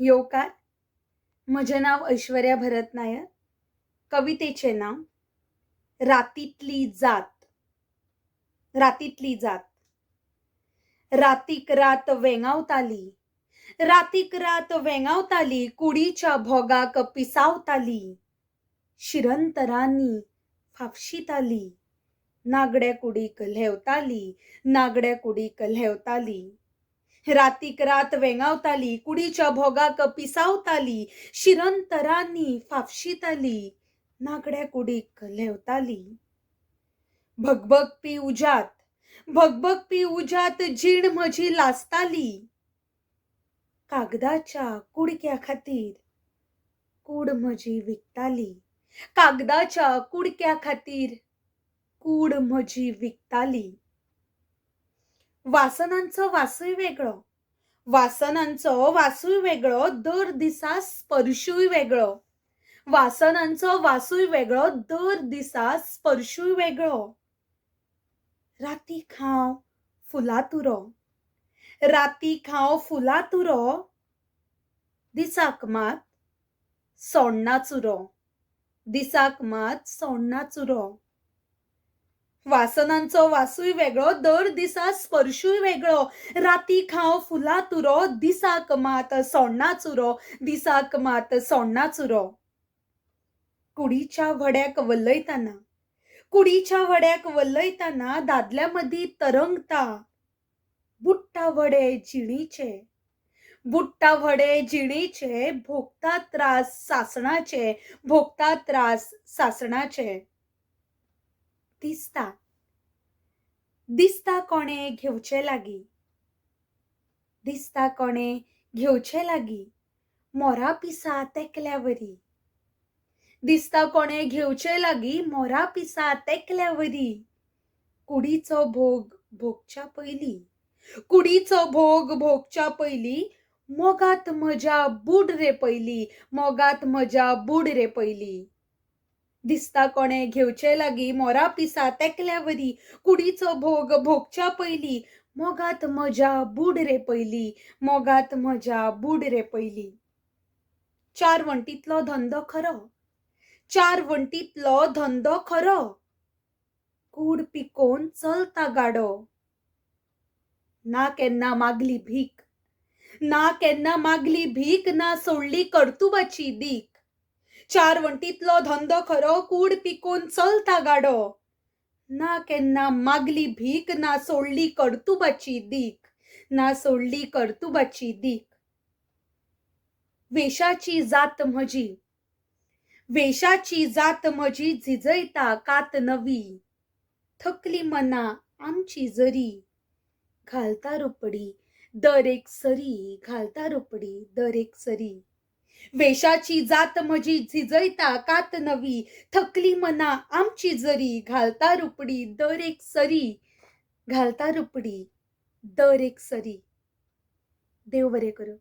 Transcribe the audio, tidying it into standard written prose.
योकार. म्हजे नाव ऐश्वर्या भरत नायर. कवितेचे नाव रातीतली जात. रातीतली जात. रातीक रात वेंगावताली. रातीक रात वेंगावताली. कुडीच्या भोगाक पिसावताली. शिरंतरांनी फाफशीताली. नागड्या कुडीक ल्हेवताली. नागड्या कुडीक ल्हेवताली. रातीक रात वेंगावताली. कुडीच्या भोगाक पिसावताली. शिरंतरांनी फाफशीताली. नागड्या कुडीक ल्हेवताली. भगभगपी उज्यात. भगभगपी उज्यात जीण म्हजी लाजताली. कागदाच्या कुडक्या खातीर कूड म्हजी विकताली. कागदाच्या कुडक्या खातीर कूड म्हजी विकताली. वासनांचो वासूय वेगळो. वासनांचो वासूय वेगळो. दर दिसा स्पर्शूय वेगळो. वासनांचो वासूय वेगळो. दर दिसा स्पर्शूय वेगळो. रातीक हांव फुलातुरो. रातीक हांव फुलातुरो. दिसाक मात सोण्णाचुरो. दिसाक मात सोण्णाचुरो. वासनांचो वासूय वेगळो. दर दिसा स्पर्शूय वेगळो. रातीक हांव फुलातुरो. दिसाक मात सोण्णाचुरो. दिसाक मात सोण्णाचुरो. कुडीच्या व्हड्याक वलयतना. कुडीच्या व्हड्याक वलयतना दादल्या मदीं तरंगता. बुट्टा व्हडे जिणेचे. बुट्टा व्हडे जिणेचे. भोगता त्रास सासणाचे. भोगता त्रास सासणाचे. दिसता. दिसता कोणे घेवचे लागी. दिसता कोणे घेवचे लागी. मोरा पिसा तेकल्यावरी. दिसता कोणे घेवचे लागी. मोरा पिसा तेकल्यावरी. कुडीचो भोग भोगच्या पयली. कुडीचो भोग भोगच्या पयली. मोगात म्हज्या बूड रे पयली. मोगात म्हज्या बूड रे पयली. दिसता कोणे घेवचे लागी. मोरा पिसा तेकल्यावरी. कुडीचो भोग भोगच्या पयली. मोगात म्हज्या बूड रे पयली. मोगात म्हज्या बूड रे पयली. चार वण्टींतलो धंदो खरो. चार वण्टींतलो धंदो खरो. कूड पिकोवन चलता गाडो. ना केन्ना मागली भीक. ना केन्ना मागली भीक. ना सोडली कर्तुबाची दीक. चार वण्टींतलो धंदो खरो. कूड पिकोवन चलता गाडो. ना केन्ना मागली भीक. ना सोडली कर्तुबाची दीक. ना सोडली कर्तुबाची दीक. वेशाची जात म्हजी. वेशाची जात म्हजी झिजयता कात नवी. थकली मना आमची जरी. घालता रुपडी दर एक सरी. घालता रुपडी दर एक सरी. वेशाची जात म्हजी झिजयता कात नवी. थकली मना आमची जरी. घालता रुपडी दर एक सरी. घालता रुपडी दर एक सरी. देव बरें करूं.